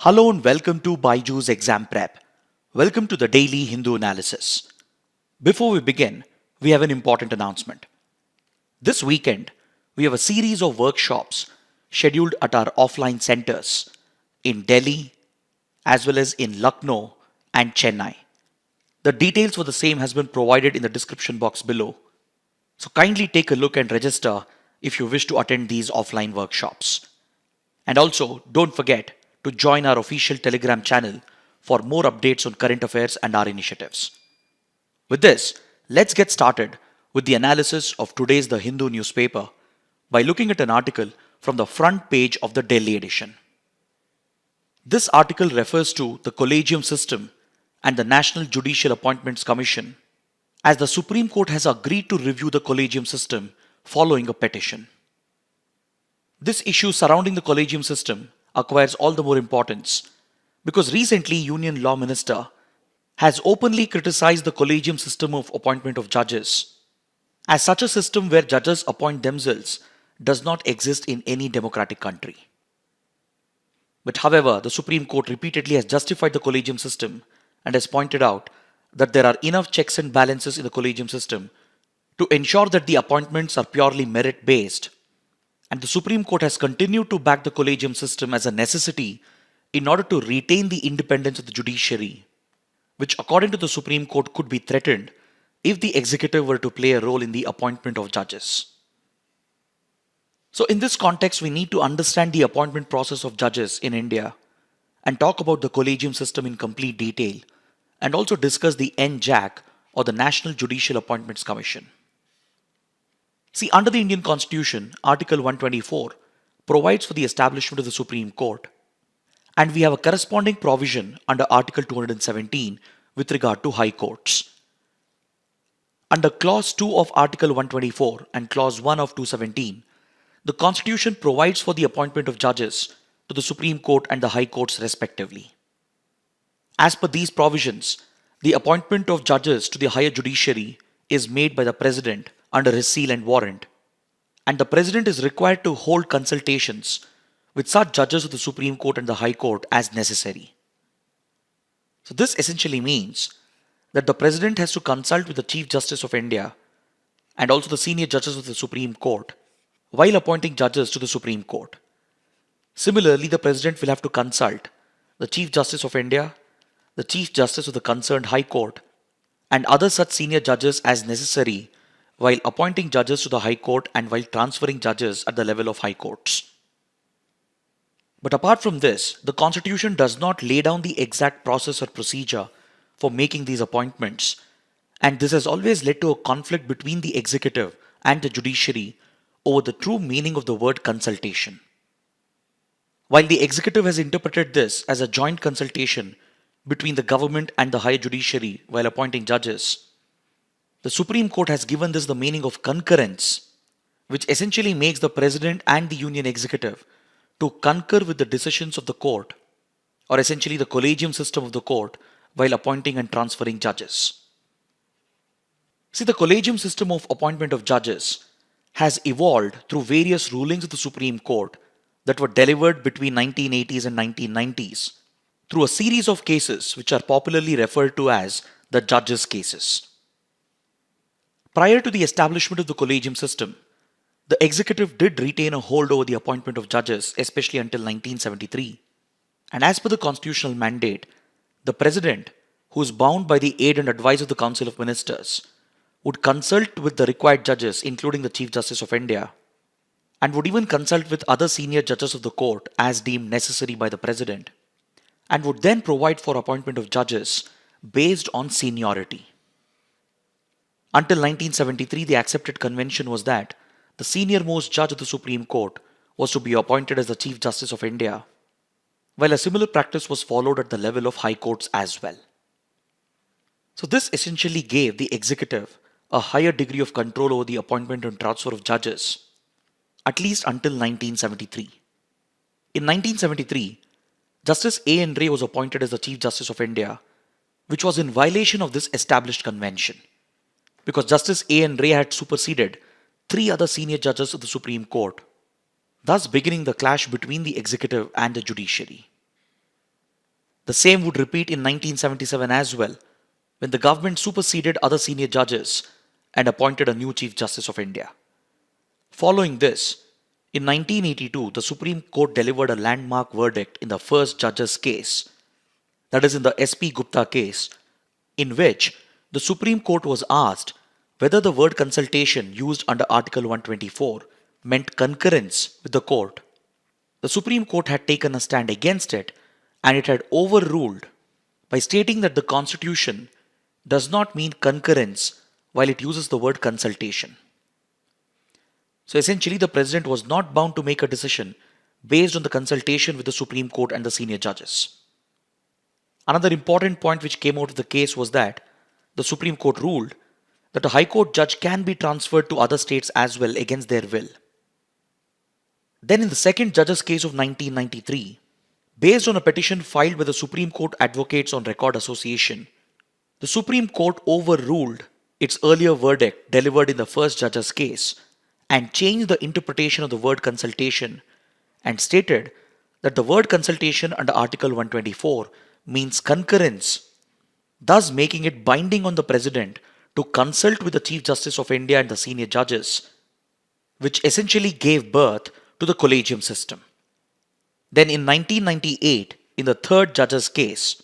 Hello and welcome to BYJU'S Exam Prep. Welcome to the Daily Hindu Analysis. Before we begin, we have an important announcement. This weekend, we have a series of workshops scheduled at our offline centers in Delhi as well as in Lucknow and Chennai. The details for the same has been provided in the description box below. So kindly take a look and register if you wish to attend these offline workshops. And also, don't forget to join our official Telegram channel for more updates on current affairs and our initiatives. With this, let's get started with the analysis of today's The Hindu newspaper by looking at an article from the front page of the Delhi edition. This article refers to the Collegium system and the National Judicial Appointments Commission, as the Supreme Court has agreed to review the Collegium system following a petition. This issue surrounding the Collegium system acquires all the more importance because recently Union Law Minister has openly criticized the Collegium system of appointment of judges, as such a system where judges appoint themselves does not exist in any democratic country. But however, the Supreme Court repeatedly has justified the Collegium system and has pointed out that there are enough checks and balances in the Collegium system to ensure that the appointments are purely merit-based. And the Supreme Court has continued to back the Collegium system as a necessity in order to retain the independence of the judiciary, which according to the Supreme Court could be threatened if the executive were to play a role in the appointment of judges. So in this context, we need to understand the appointment process of judges in India and talk about the Collegium system in complete detail and also discuss the NJAC or the National Judicial Appointments Commission. See, under the Indian Constitution, Article 124 provides for the establishment of the Supreme Court, and we have a corresponding provision under Article 217 with regard to High Courts. Under Clause 2 of Article 124 and Clause 1 of 217, the Constitution provides for the appointment of judges to the Supreme Court and the High Courts respectively. As per these provisions, the appointment of judges to the higher judiciary is made by the President under his seal and warrant, and the President is required to hold consultations with such judges of the Supreme Court and the High Court as necessary. So this essentially means that the President has to consult with the Chief Justice of India and also the senior judges of the Supreme Court while appointing judges to the Supreme Court. Similarly, the President will have to consult the Chief Justice of India, the Chief Justice of the concerned High Court, and other such senior judges as necessary while appointing judges to the High Court and while transferring judges at the level of High Courts. But apart from this, the Constitution does not lay down the exact process or procedure for making these appointments, and this has always led to a conflict between the executive and the judiciary over the true meaning of the word consultation. While the executive has interpreted this as a joint consultation between the government and the higher judiciary while appointing judges, the Supreme Court has given this the meaning of concurrence, which essentially makes the President and the Union Executive to concur with the decisions of the court, or essentially the collegium system of the court, while appointing and transferring judges. See, the collegium system of appointment of judges has evolved through various rulings of the Supreme Court that were delivered between 1980s and 1990s through a series of cases which are popularly referred to as the judges' cases. Prior to the establishment of the collegium system, the executive did retain a hold over the appointment of judges, especially until 1973. And as per the constitutional mandate, the President, who is bound by the aid and advice of the Council of Ministers, would consult with the required judges, including the Chief Justice of India, and would even consult with other senior judges of the court as deemed necessary by the President, and would then provide for appointment of judges based on seniority. Until 1973, the accepted convention was that the senior-most judge of the Supreme Court was to be appointed as the Chief Justice of India, while a similar practice was followed at the level of high courts as well. So this essentially gave the executive a higher degree of control over the appointment and transfer of judges, at least until 1973. In 1973, Justice A.N. Ray was appointed as the Chief Justice of India, which was in violation of this established convention, because Justice A.N. Ray had superseded 3 other senior judges of the Supreme Court, thus beginning the clash between the executive and the judiciary. The same would repeat in 1977 as well, when the government superseded other senior judges and appointed a new Chief Justice of India. Following this, in 1982, the Supreme Court delivered a landmark verdict in the first judge's case, that is in the S.P. Gupta case, in which the Supreme Court was asked whether the word consultation used under Article 124 meant concurrence with the court. The Supreme Court had taken a stand against it, and it had overruled by stating that the Constitution does not mean concurrence while it uses the word consultation. So essentially, the President was not bound to make a decision based on the consultation with the Supreme Court and the senior judges. Another important point which came out of the case was that the Supreme Court ruled that a High Court judge can be transferred to other states as well against their will. Then in the second judge's case of 1993, based on a petition filed by the Supreme Court Advocates on Record Association, the Supreme Court overruled its earlier verdict delivered in the first judge's case and changed the interpretation of the word consultation and stated that the word consultation under Article 124 means concurrence, thus making it binding on the President to consult with the Chief Justice of India and the senior judges, which essentially gave birth to the Collegium system. Then in 1998, in the third judge's case,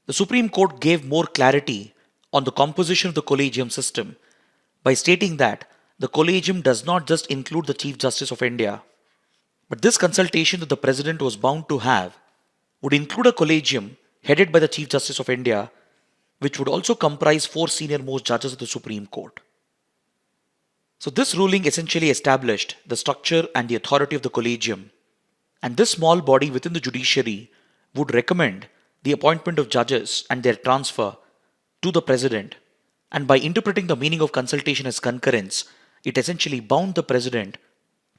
the Supreme Court gave more clarity on the composition of the Collegium system by stating that the Collegium does not just include the Chief Justice of India, but this consultation that the President was bound to have would include a Collegium headed by the Chief Justice of India, which would also comprise 4 senior-most judges of the Supreme Court. So this ruling essentially established the structure and the authority of the Collegium, and this small body within the judiciary would recommend the appointment of judges and their transfer to the President, and by interpreting the meaning of consultation as concurrence, it essentially bound the President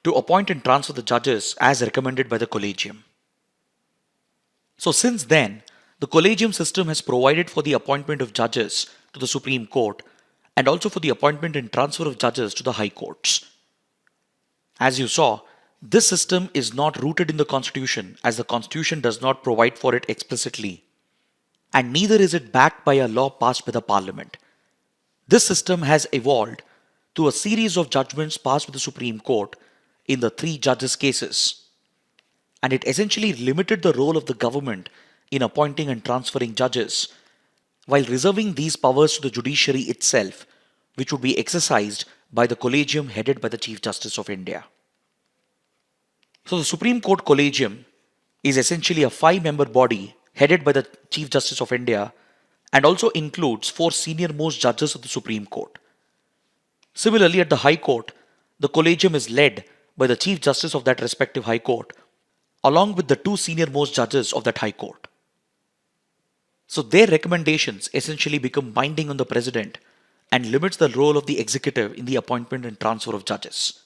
to appoint and transfer the judges as recommended by the Collegium. So since then, the Collegium system has provided for the appointment of judges to the Supreme Court and also for the appointment and transfer of judges to the High Courts. As you saw, this system is not rooted in the Constitution, as the Constitution does not provide for it explicitly, and neither is it backed by a law passed by the Parliament. This system has evolved through a series of judgments passed by the Supreme Court in the 3 judges' cases, and it essentially limited the role of the government in appointing and transferring judges, while reserving these powers to the judiciary itself, which would be exercised by the Collegium headed by the Chief Justice of India. So the Supreme Court Collegium is essentially a 5-member body headed by the Chief Justice of India and also includes 4 senior-most judges of the Supreme Court. Similarly, at the High Court, the Collegium is led by the Chief Justice of that respective High Court, along with the 2 senior-most judges of that High Court. So their recommendations essentially become binding on the President and limits the role of the executive in the appointment and transfer of judges.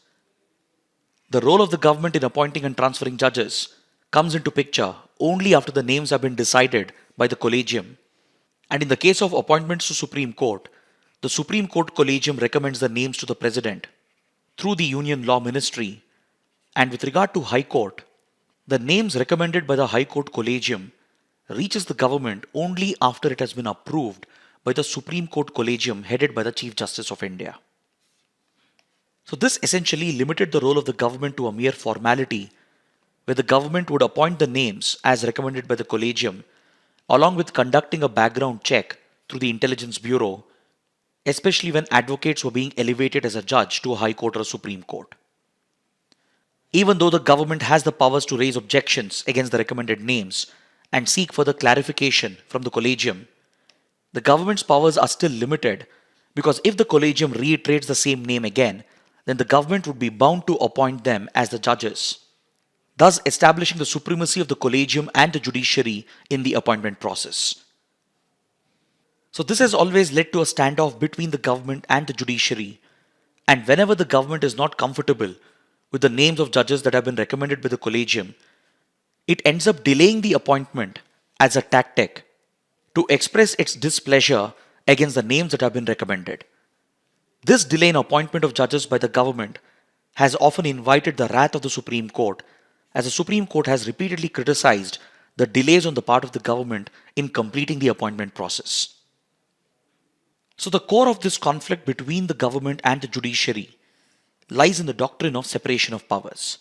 The role of the government in appointing and transferring judges comes into picture only after the names have been decided by the Collegium. And in the case of appointments to Supreme Court, the Supreme Court Collegium recommends the names to the President through the Union Law Ministry. And with regard to High Court, the names recommended by the High Court Collegium reaches the government only after it has been approved by the Supreme Court Collegium headed by the Chief Justice of India. So this essentially limited the role of the government to a mere formality, where the government would appoint the names as recommended by the Collegium, along with conducting a background check through the Intelligence Bureau, especially when advocates were being elevated as a judge to a High Court or a Supreme Court. Even though the government has the powers to raise objections against the recommended names and seek further clarification from the Collegium, the government's powers are still limited, because if the Collegium reiterates the same name again, then the government would be bound to appoint them as the judges, thus establishing the supremacy of the Collegium and the judiciary in the appointment process. So this has always led to a standoff between the government and the judiciary, and whenever the government is not comfortable with the names of judges that have been recommended by the Collegium, it ends up delaying the appointment as a tactic to express its displeasure against the names that have been recommended. This delay in appointment of judges by the government has often invited the wrath of the Supreme Court, as the Supreme Court has repeatedly criticized the delays on the part of the government in completing the appointment process. So the core of this conflict between the government and the judiciary lies in the doctrine of separation of powers.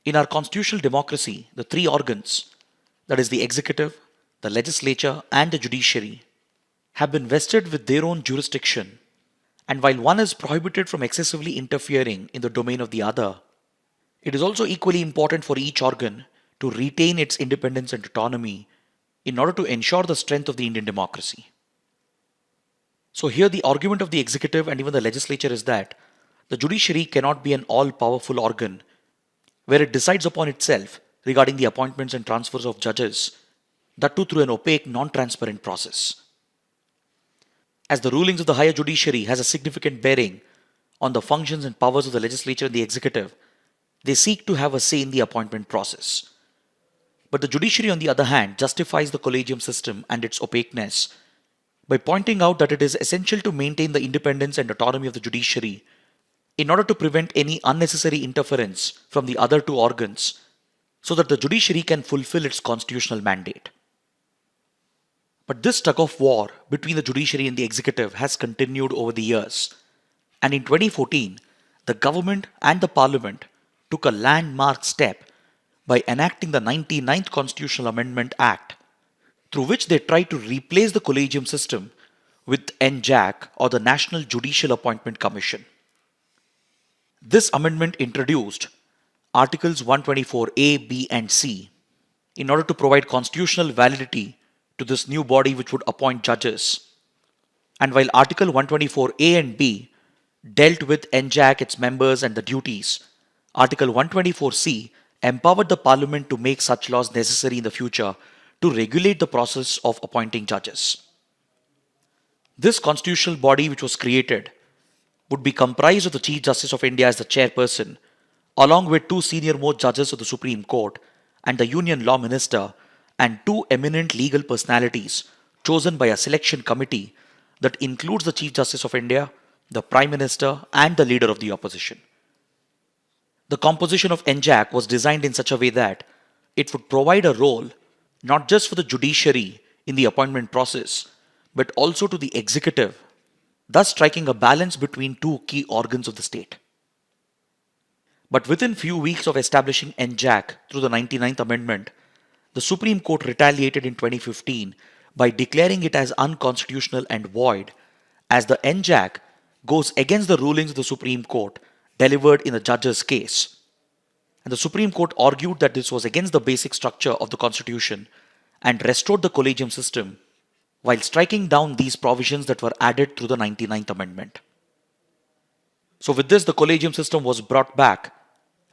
In our constitutional democracy, the three organs, that is the executive, the legislature, and the judiciary, have been vested with their own jurisdiction, and while one is prohibited from excessively interfering in the domain of the other, it is also equally important for each organ to retain its independence and autonomy in order to ensure the strength of the Indian democracy. So here the argument of the executive and even the legislature is that the judiciary cannot be an all-powerful organ where it decides upon itself regarding the appointments and transfers of judges, that too through an opaque, non-transparent process. As the rulings of the higher judiciary has a significant bearing on the functions and powers of the legislature and the executive, they seek to have a say in the appointment process. But the judiciary, on the other hand, justifies the collegium system and its opaqueness by pointing out that it is essential to maintain the independence and autonomy of the judiciary in order to prevent any unnecessary interference from the other two organs so that the judiciary can fulfill its constitutional mandate. But this tug-of-war between the judiciary and the executive has continued over the years, and in 2014, the government and the parliament took a landmark step by enacting the 99th Constitutional Amendment Act, through which they tried to replace the collegium system with NJAC, or the National Judicial Appointment Commission. This amendment introduced Articles 124A, B and C in order to provide constitutional validity to this new body which would appoint judges. And while Article 124A and B dealt with NJAC, its members and the duties, Article 124C empowered the Parliament to make such laws necessary in the future to regulate the process of appointing judges. This constitutional body which was created would be comprised of the Chief Justice of India as the chairperson, along with two senior-most judges of the Supreme Court and the Union Law Minister, and two eminent legal personalities chosen by a selection committee that includes the Chief Justice of India, the Prime Minister, and the Leader of the Opposition. The composition of NJAC was designed in such a way that it would provide a role not just for the judiciary in the appointment process, but also to the executive, thus striking a balance between two key organs of the state. But within few weeks of establishing NJAC through the 99th Amendment, the Supreme Court retaliated in 2015 by declaring it as unconstitutional and void, as the NJAC goes against the rulings of the Supreme Court delivered in the judge's case. And the Supreme Court argued that this was against the basic structure of the Constitution and restored the collegium system, while striking down these provisions that were added through the 99th Amendment. So with this, the collegium system was brought back,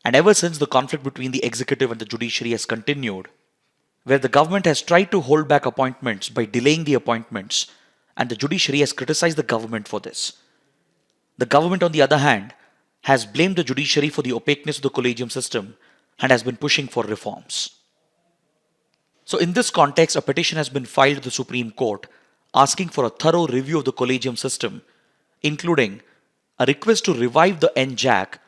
and ever since the conflict between the executive and the judiciary has continued, where the government has tried to hold back appointments by delaying the appointments, and the judiciary has criticized the government for this. The government, on the other hand, has blamed the judiciary for the opaqueness of the collegium system and has been pushing for reforms. So in this context, a petition has been filed to the Supreme Court asking for a thorough review of the collegium system, including a request to revive the NJAC,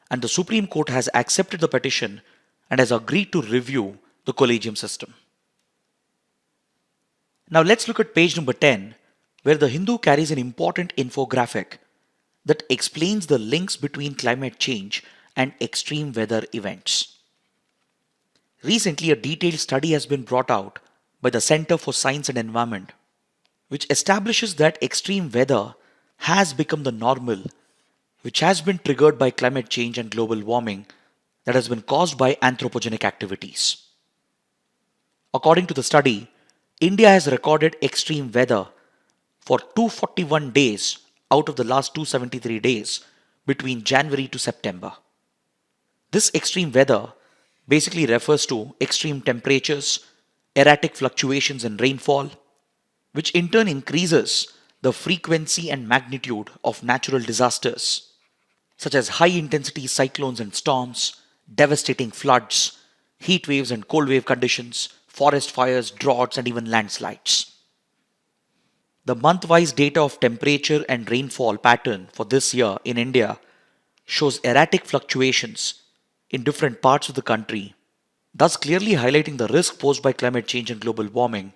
and the Supreme Court has accepted the petition and has agreed to review the collegium system. Now let's look at page number 10, where the Hindu carries an important infographic that explains the links between climate change and extreme weather events. Recently, a detailed study has been brought out by the Center for Science and Environment, which establishes that extreme weather has become the normal, which has been triggered by climate change and global warming that has been caused by anthropogenic activities. According to the study, India has recorded extreme weather for 241 days out of the last 273 days between January to September. This extreme weather basically refers to extreme temperatures, erratic fluctuations in rainfall, which in turn increases the frequency and magnitude of natural disasters, such as high-intensity cyclones and storms, devastating floods, heat waves and cold wave conditions, forest fires, droughts, and even landslides. The month-wise data of temperature and rainfall pattern for this year in India shows erratic fluctuations in different parts of the country thus clearly highlighting the risk posed by climate change and global warming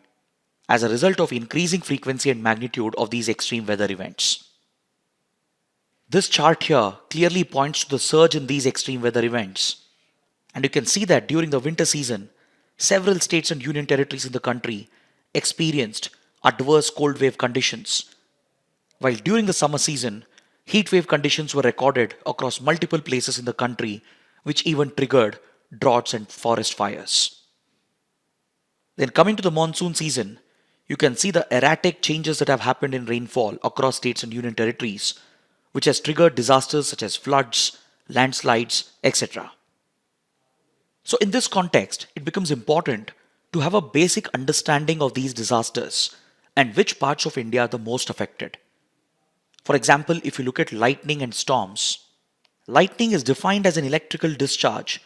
as a result of increasing frequency and magnitude of these extreme weather events. This chart here clearly points to the surge in these extreme weather events, and you can see that during the winter season, several states and union territories in the country experienced adverse cold wave conditions, while during the summer season, heat wave conditions were recorded across multiple places in the country, which even triggered droughts and forest fires. Then coming to the monsoon season, you can see the erratic changes that have happened in rainfall across states and union territories, which has triggered disasters such as floods, landslides, etc. So in this context, it becomes important to have a basic understanding of these disasters and which parts of India are the most affected. For example, if you look at lightning and storms, lightning is defined as an electrical discharge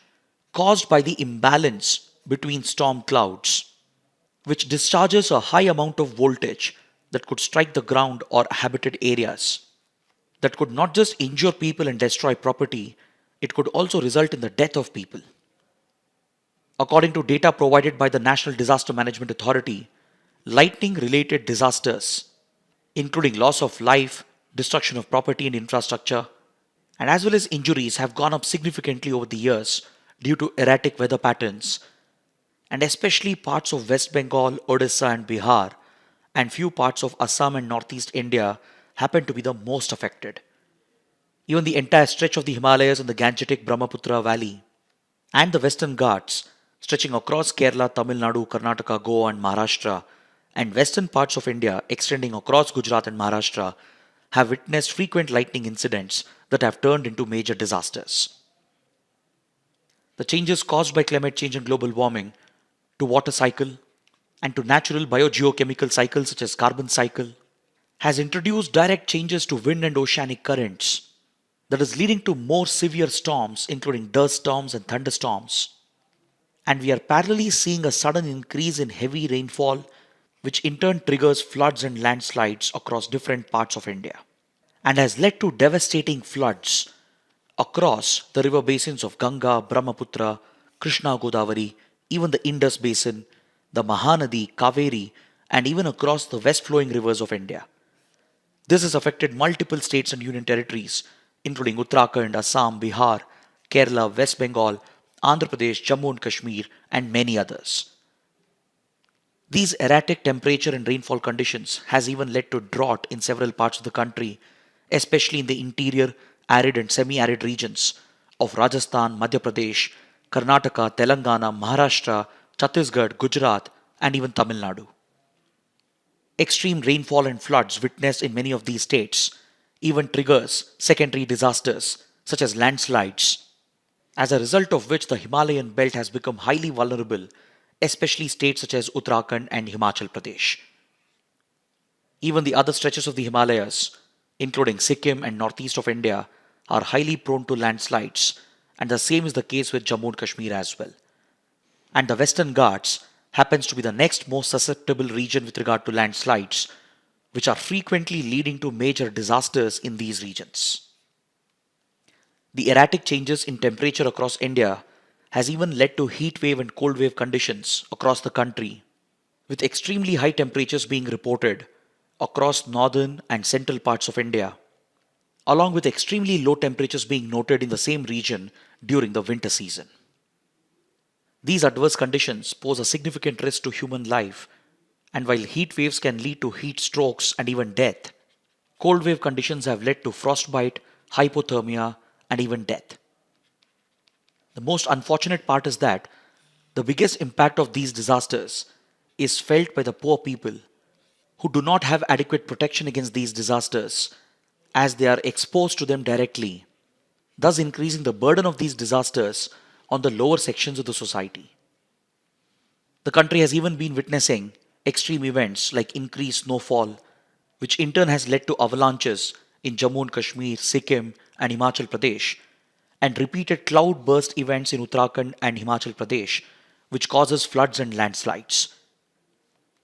caused by the imbalance between storm clouds, which discharges a high amount of voltage that could strike the ground or habited areas, that could not just injure people and destroy property, it could also result in the death of people. According to data provided by the National Disaster Management Authority, lightning-related disasters, including loss of life, destruction of property and infrastructure, and as well as injuries, have gone up significantly over the years due to erratic weather patterns, and especially parts of West Bengal, Odisha and Bihar, and few parts of Assam and Northeast India happen to be the most affected. Even the entire stretch of the Himalayas and the Gangetic Brahmaputra Valley, and the Western Ghats, stretching across Kerala, Tamil Nadu, Karnataka, Goa and Maharashtra, and western parts of India extending across Gujarat and Maharashtra, have witnessed frequent lightning incidents that have turned into major disasters. The changes caused by climate change and global warming to water cycle and to natural biogeochemical cycles such as carbon cycle has introduced direct changes to wind and oceanic currents that is leading to more severe storms including dust storms and thunderstorms. And we are parallelly seeing a sudden increase in heavy rainfall, which in turn triggers floods and landslides across different parts of India, and has led to devastating floods across the river basins of Ganga, Brahmaputra, Krishna, Godavari, even the Indus Basin, the Mahanadi, Kaveri, and even across the west flowing rivers of India. This has affected multiple states and union territories, including Uttarakhand, Assam, Bihar, Kerala, West Bengal, Andhra Pradesh, Jammu and Kashmir, and many others. These erratic temperature and rainfall conditions has even led to drought in several parts of the country, especially in the interior, arid and semi-arid regions of Rajasthan, Madhya Pradesh, Karnataka, Telangana, Maharashtra, Chhattisgarh, Gujarat, and even Tamil Nadu. Extreme rainfall and floods witnessed in many of these states even triggers secondary disasters such as landslides, as a result of which the Himalayan belt has become highly vulnerable, especially states such as Uttarakhand and Himachal Pradesh. Even the other stretches of the Himalayas, including Sikkim and northeast of India, are highly prone to landslides, and the same is the case with Jammu and Kashmir as well. And the Western Ghats happens to be the next most susceptible region with regard to landslides, which are frequently leading to major disasters in these regions. The erratic changes in temperature across India has even led to heat wave and cold wave conditions across the country, with extremely high temperatures being reported across northern and central parts of India, along with extremely low temperatures being noted in the same region during the winter season. These adverse conditions pose a significant risk to human life, and while heat waves can lead to heat strokes and even death, cold wave conditions have led to frostbite, hypothermia, and even death. The most unfortunate part is that the biggest impact of these disasters is felt by the poor people who do not have adequate protection against these disasters as they are exposed to them directly, thus increasing the burden of these disasters on the lower sections of the society. The country has even been witnessing extreme events like increased snowfall, which in turn has led to avalanches in Jammu and Kashmir, Sikkim, and Himachal Pradesh, and repeated cloud burst events in Uttarakhand and Himachal Pradesh, which causes floods and landslides.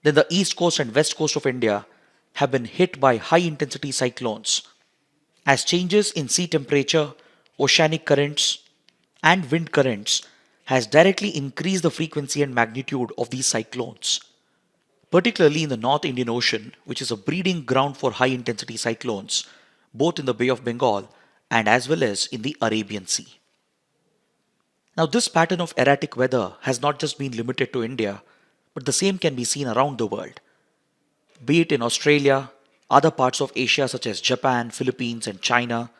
Then the east coast and west coast of India have been hit by high intensity cyclones, as changes in sea temperature, oceanic currents, and wind currents has directly increased the frequency and magnitude of these cyclones, particularly in the North Indian Ocean, which is a breeding ground for high intensity cyclones, both in the Bay of Bengal and as well as in the Arabian Sea. Now, this pattern of erratic weather has not just been limited to India, but the same can be seen around the world, be it in Australia, other parts of Asia such as Japan, Philippines, and China,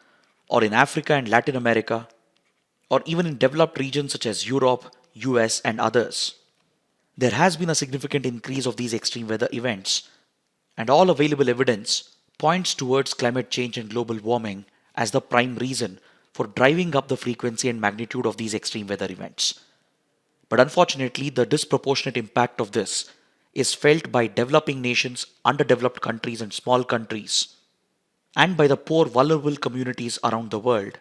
or in Africa and Latin America, or even in developed regions such as Europe, US, and others. There has been a significant increase of these extreme weather events, and all available evidence points towards climate change and global warming as the prime reason for driving up the frequency and magnitude of these extreme weather events. But unfortunately, the disproportionate impact of this is felt by developing nations, underdeveloped countries, and small countries, and by the poor, vulnerable communities around the world,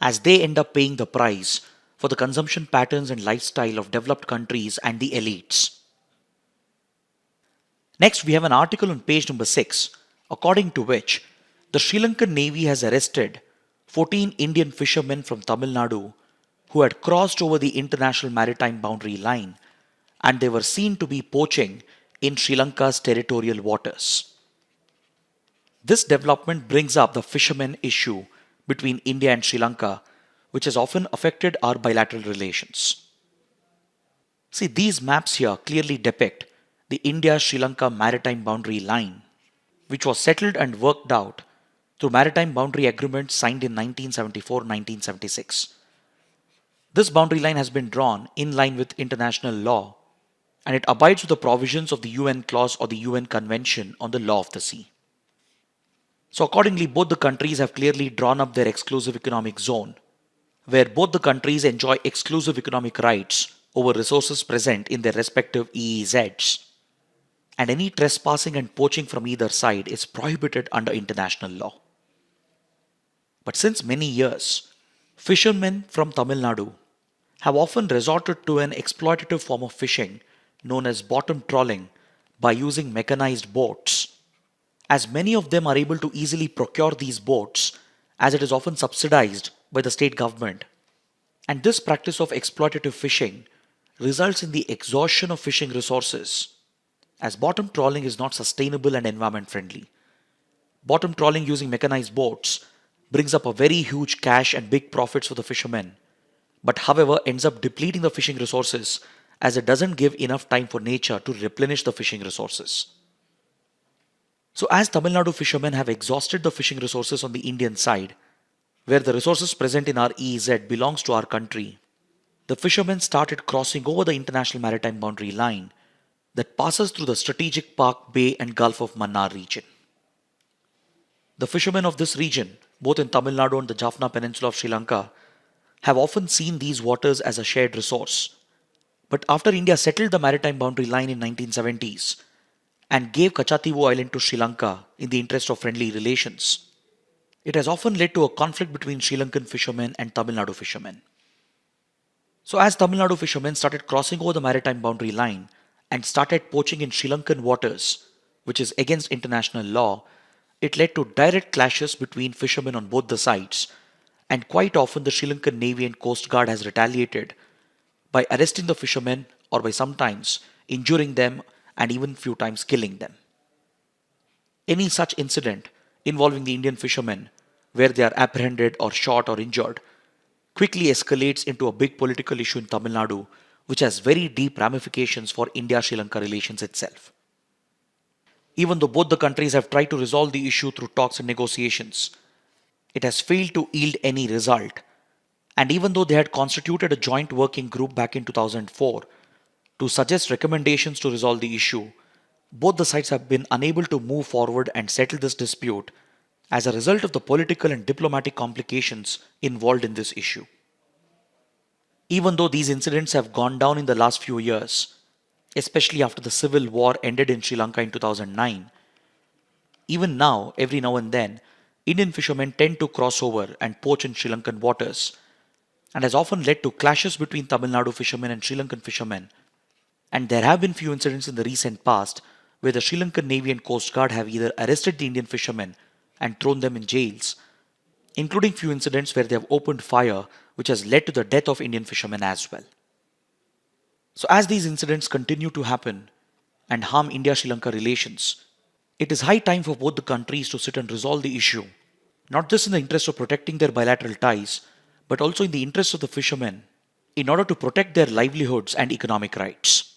as they end up paying the price for the consumption patterns and lifestyle of developed countries and the elites. Next, we have an article on page number 6, according to which the Sri Lankan Navy has arrested 14 Indian fishermen from Tamil Nadu who had crossed over the international maritime boundary line, and they were seen to be poaching in Sri Lanka's territorial waters. This development brings up the fishermen issue between India and Sri Lanka, which has often affected our bilateral relations. See, these maps here clearly depict the India-Sri Lanka maritime boundary line, which was settled and worked out through maritime boundary agreements signed in 1974-1976. This boundary line has been drawn in line with international law, and it abides with the provisions of the UN clause or the UN Convention on the Law of the Sea. So accordingly, both the countries have clearly drawn up their exclusive economic zone, where both the countries enjoy exclusive economic rights over resources present in their respective EEZs, and any trespassing and poaching from either side is prohibited under international law. But since many years, fishermen from Tamil Nadu have often resorted to an exploitative form of fishing known as bottom trawling by using mechanized boats, as many of them are able to easily procure these boats as it is often subsidized by the state government. And this practice of exploitative fishing results in the exhaustion of fishing resources, as bottom trawling is not sustainable and environment friendly. Bottom trawling using mechanized boats brings up a very huge cash and big profits for the fishermen, but however ends up depleting the fishing resources as it doesn't give enough time for nature to replenish the fishing resources. So as Tamil Nadu fishermen have exhausted the fishing resources on the Indian side, where the resources present in our EEZ belongs to our country, the fishermen started crossing over the international maritime boundary line that passes through the strategic Park Bay and Gulf of Mannar region. The fishermen of this region, both in Tamil Nadu and the Jaffna Peninsula of Sri Lanka, have often seen these waters as a shared resource. But after India settled the maritime boundary line in 1970s and gave Kachativu Island to Sri Lanka in the interest of friendly relations, it has often led to a conflict between Sri Lankan fishermen and Tamil Nadu fishermen. So as Tamil Nadu fishermen started crossing over the maritime boundary line and started poaching in Sri Lankan waters, which is against international law, it led to direct clashes between fishermen on both the sides, and quite often the Sri Lankan Navy and Coast Guard has retaliated by arresting the fishermen or by sometimes injuring them and even few times killing them. Any such incident involving the Indian fishermen, where they are apprehended or shot or injured, quickly escalates into a big political issue in Tamil Nadu, which has very deep ramifications for India-Sri Lanka relations itself. Even though both the countries have tried to resolve the issue through talks and negotiations, it has failed to yield any result. And even though they had constituted a joint working group back in 2004 to suggest recommendations to resolve the issue, both the sides have been unable to move forward and settle this dispute as a result of the political and diplomatic complications involved in this issue. Even though these incidents have gone down in the last few years, especially after the civil war ended in Sri Lanka in 2009, even now, every now and then, Indian fishermen tend to cross over and poach in Sri Lankan waters, and has often led to clashes between Tamil Nadu fishermen and Sri Lankan fishermen. And there have been few incidents in the recent past where the Sri Lankan Navy and Coast Guard have either arrested the Indian fishermen and thrown them in jails, including few incidents where they have opened fire which has led to the death of Indian fishermen as well. So as these incidents continue to happen and harm India-Sri Lanka relations, it is high time for both the countries to sit and resolve the issue, not just in the interest of protecting their bilateral ties, but also in the interest of the fishermen, in order to protect their livelihoods and economic rights.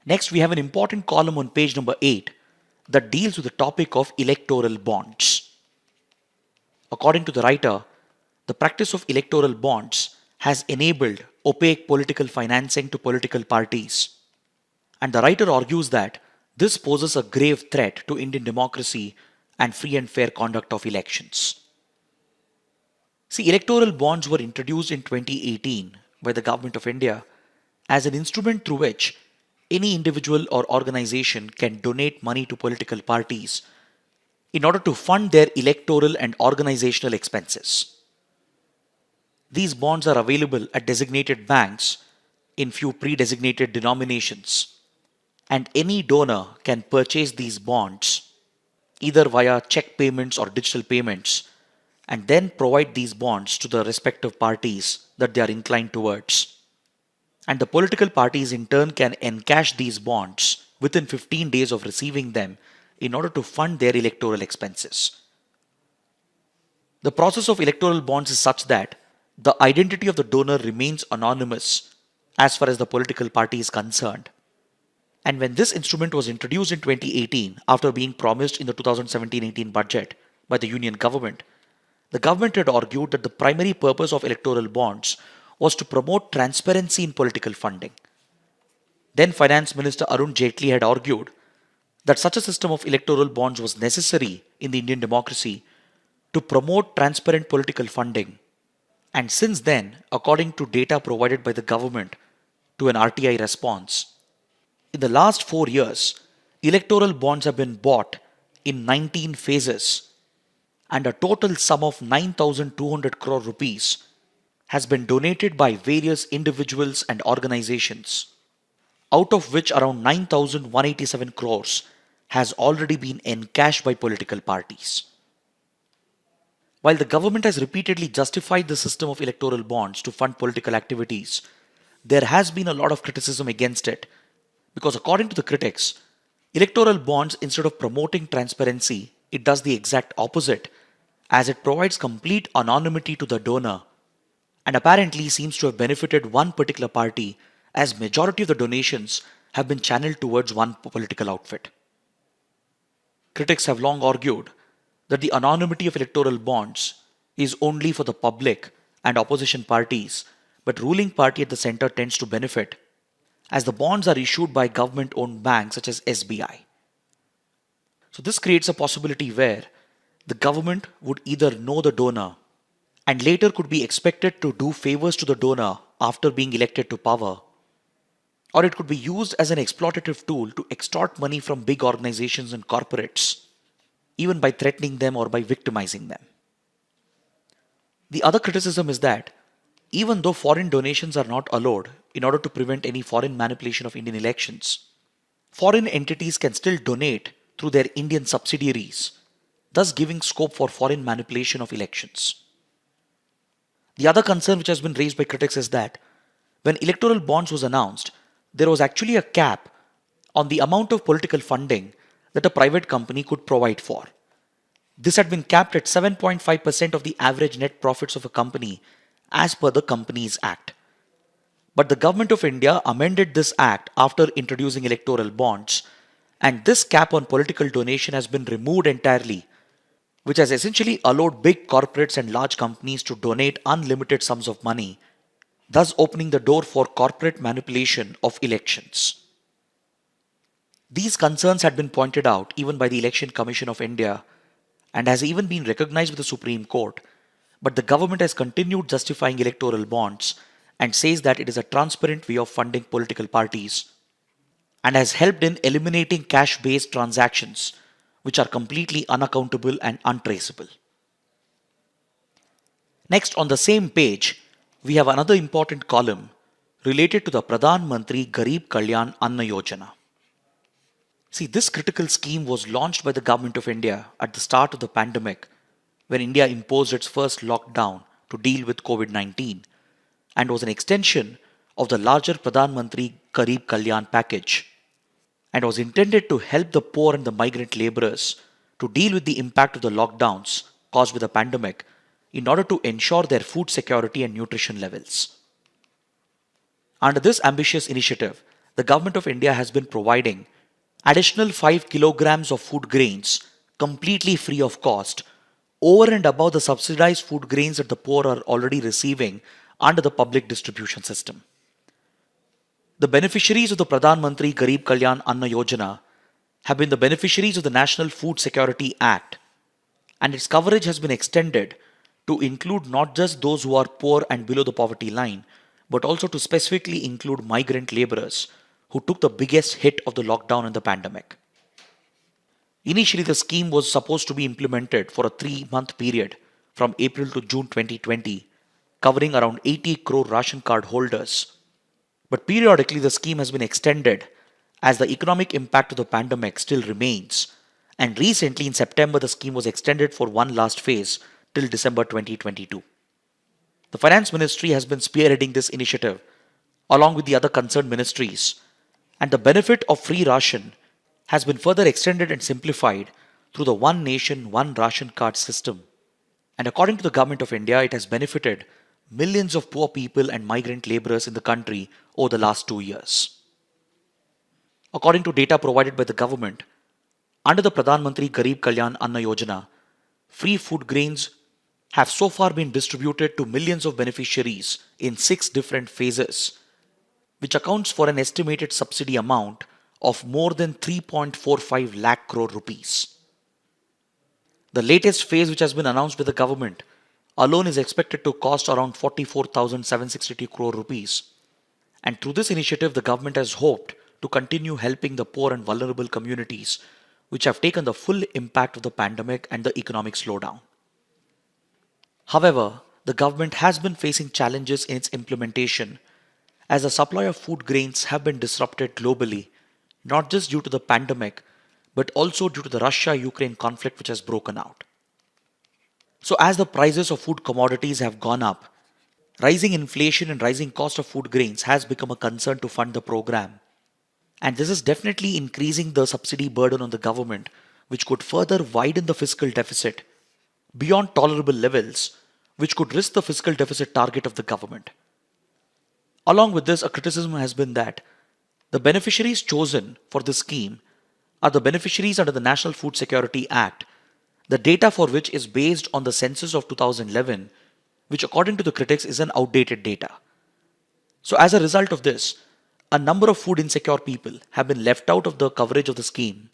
Next, we have an important column on page number 8 that deals with the topic of electoral bonds. According to the writer, the practice of electoral bonds has enabled opaque political financing to political parties. And the writer argues that this poses a grave threat to Indian democracy and free and fair conduct of elections. See, electoral bonds were introduced in 2018 by the Government of India as an instrument through which any individual or organization can donate money to political parties in order to fund their electoral and organizational expenses. These bonds are available at designated banks in few pre-designated denominations, and any donor can purchase these bonds either via check payments or digital payments and then provide these bonds to the respective parties that they are inclined towards. And the political parties in turn can encash these bonds within 15 days of receiving them in order to fund their electoral expenses. The process of electoral bonds is such that the identity of the donor remains anonymous as far as the political party is concerned. And when this instrument was introduced in 2018 after being promised in the 2017-18 budget by the Union government, the government had argued that the primary purpose of electoral bonds was to promote transparency in political funding. Then Finance Minister Arun Jaitley had argued that such a system of electoral bonds was necessary in the Indian democracy to promote transparent political funding. And since then, according to data provided by the government to an RTI response, in the last 4 years, electoral bonds have been bought in 19 phases, and a total sum of 9,200 crore rupees has been donated by various individuals and organizations, out of which around 9,187 crores has already been encashed by political parties. While the government has repeatedly justified the system of electoral bonds to fund political activities, there has been a lot of criticism against it because according to the critics, electoral bonds, instead of promoting transparency, it does the exact opposite, as it provides complete anonymity to the donor and apparently seems to have benefited one particular party, as majority of the donations have been channeled towards one political outfit. Critics have long argued that the anonymity of electoral bonds is only for the public and opposition parties, but ruling party at the center tends to benefit, as the bonds are issued by government-owned banks such as SBI. So this creates a possibility where the government would either know the donor and later could be expected to do favors to the donor after being elected to power, or it could be used as an exploitative tool to extort money from big organizations and corporates, even by threatening them or by victimizing them. The other criticism is that even though foreign donations are not allowed in order to prevent any foreign manipulation of Indian elections, foreign entities can still donate through their Indian subsidiaries, thus giving scope for foreign manipulation of elections. The other concern which has been raised by critics is that when electoral bonds was announced, there was actually a cap on the amount of political funding that a private company could provide for. This had been capped at 7.5% of the average net profits of a company as per the Companies Act. But the Government of India amended this act after introducing electoral bonds, and this cap on political donation has been removed entirely, which has essentially allowed big corporates and large companies to donate unlimited sums of money, thus opening the door for corporate manipulation of elections. These concerns had been pointed out even by the Election Commission of India and has even been recognized by the Supreme Court, but the government has continued justifying electoral bonds and says that it is a transparent way of funding political parties and has helped in eliminating cash-based transactions which are completely unaccountable and untraceable. Next, on the same page, we have another important column related to the Pradhan Mantri Garib Kalyan Yojana. See, this critical scheme was launched by the Government of India at the start of the pandemic when India imposed its first lockdown to deal with COVID-19 and was an extension of the larger Pradhan Mantri Garib Kalyan package and was intended to help the poor and the migrant laborers to deal with the impact of the lockdowns caused by the pandemic in order to ensure their food security and nutrition levels. Under this ambitious initiative, the Government of India has been providing additional 5 kilograms of food grains completely free of cost over and above the subsidized food grains that the poor are already receiving under the public distribution system. The beneficiaries of the Pradhan Mantri Garib Kalyan Anna Yojana have been the beneficiaries of the National Food Security Act, and its coverage has been extended to include not just those who are poor and below the poverty line, but also to specifically include migrant laborers who took the biggest hit of the lockdown and the pandemic. Initially, the scheme was supposed to be implemented for a 3-month period from April to June 2020, covering around 80 crore ration card holders. But periodically, the scheme has been extended as the economic impact of the pandemic still remains. And recently, in September, the scheme was extended for one last phase till December 2022. The Finance Ministry has been spearheading this initiative along with the other concerned ministries, and the benefit of free ration has been further extended and simplified through the One Nation, One Ration Card system. And according to the Government of India, it has benefited millions of poor people and migrant laborers in the country over the last 2 years. According to data provided by the government, under the Pradhan Mantri Garib Kalyan Anna Yojana, free food grains have so far been distributed to millions of beneficiaries in 6 different phases, which accounts for an estimated subsidy amount of more than 3.45 lakh crore rupees. The latest phase, which has been announced by the government, alone is expected to cost around 44,762 crore rupees. And through this initiative, the government has hoped to continue helping the poor and vulnerable communities which have taken the full impact of the pandemic and the economic slowdown. However, the government has been facing challenges in its implementation as the supply of food grains have been disrupted globally, not just due to the pandemic, but also due to the Russia-Ukraine conflict which has broken out. So as the prices of food commodities have gone up, rising inflation and rising cost of food grains has become a concern to fund the program. And this is definitely increasing the subsidy burden on the government, which could further widen the fiscal deficit beyond tolerable levels, which could risk the fiscal deficit target of the government. Along with this, a criticism has been that the beneficiaries chosen for this scheme are the beneficiaries under the National Food Security Act, the data for which is based on the census of 2011, which according to the critics is an outdated data. So as a result of this, a number of food insecure people have been left out of the coverage of the scheme,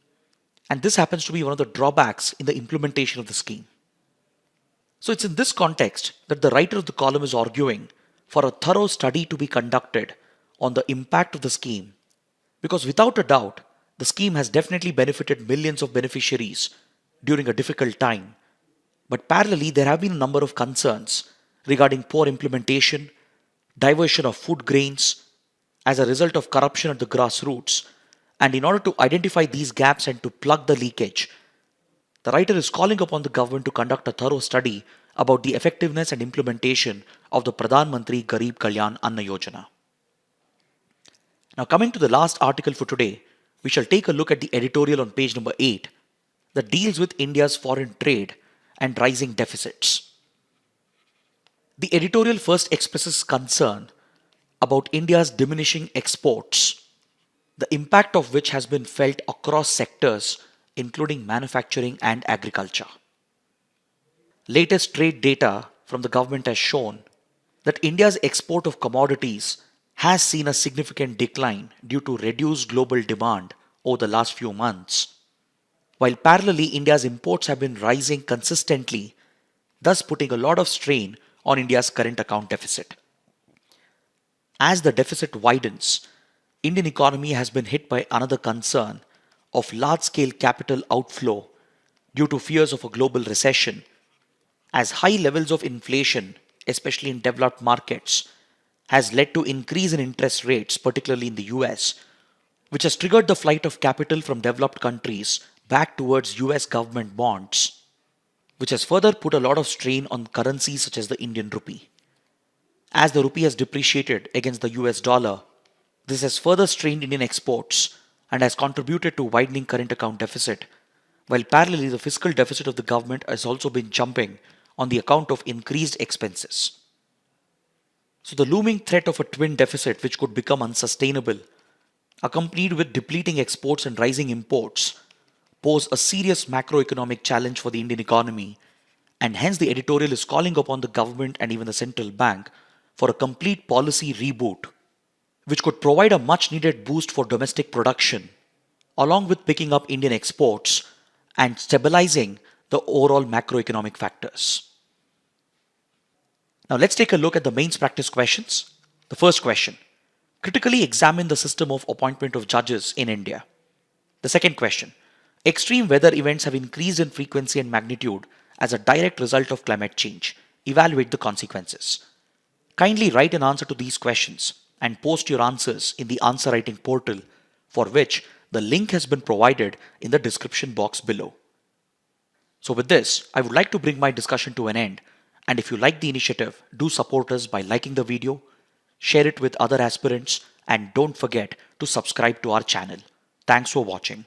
and this happens to be one of the drawbacks in the implementation of the scheme. So it's in this context that the writer of the column is arguing for a thorough study to be conducted on the impact of the scheme, because without a doubt, the scheme has definitely benefited millions of beneficiaries during a difficult time. But parallelly, there have been a number of concerns regarding poor implementation, diversion of food grains as a result of corruption at the grassroots. And in order to identify these gaps and to plug the leakage, the writer is calling upon the government to conduct a thorough study about the effectiveness and implementation of the Pradhan Mantri Garib Kalyan Anna Yojana. Now coming to the last article for today, we shall take a look at the editorial on page number 8 that deals with India's foreign trade and rising deficits. The editorial first expresses concern about India's diminishing exports, the impact of which has been felt across sectors including manufacturing and agriculture. Latest trade data from the government has shown that India's export of commodities has seen a significant decline due to reduced global demand over the last few months, while parallelly India's imports have been rising consistently, thus putting a lot of strain on India's current account deficit. As the deficit widens, Indian economy has been hit by another concern of large-scale capital outflow due to fears of a global recession, as high levels of inflation, especially in developed markets, has led to increase in interest rates, particularly in the US, which has triggered the flight of capital from developed countries back towards US government bonds, which has further put a lot of strain on currencies such as the Indian rupee. As the rupee has depreciated against the US dollar, this has further strained Indian exports and has contributed to widening current account deficit, while parallelly the fiscal deficit of the government has also been jumping on the account of increased expenses. So the looming threat of a twin deficit which could become unsustainable, accompanied with depleting exports and rising imports, pose a serious macroeconomic challenge for the Indian economy, and hence the editorial is calling upon the government and even the central bank for a complete policy reboot, which could provide a much needed boost for domestic production, along with picking up Indian exports and stabilizing the overall macroeconomic factors. Now let's take a look at the mains practice questions. The first question: critically examine the system of appointment of judges in India. The second question: extreme weather events have increased in frequency and magnitude as a direct result of climate change. Evaluate the consequences. Kindly write an answer to these questions and post your answers in the answer writing portal, for which the link has been provided in the description box below. So with this, I would like to bring my discussion to an end, and if you like the initiative, do support us by liking the video, share it with other aspirants, and don't forget to subscribe to our channel. Thanks for watching.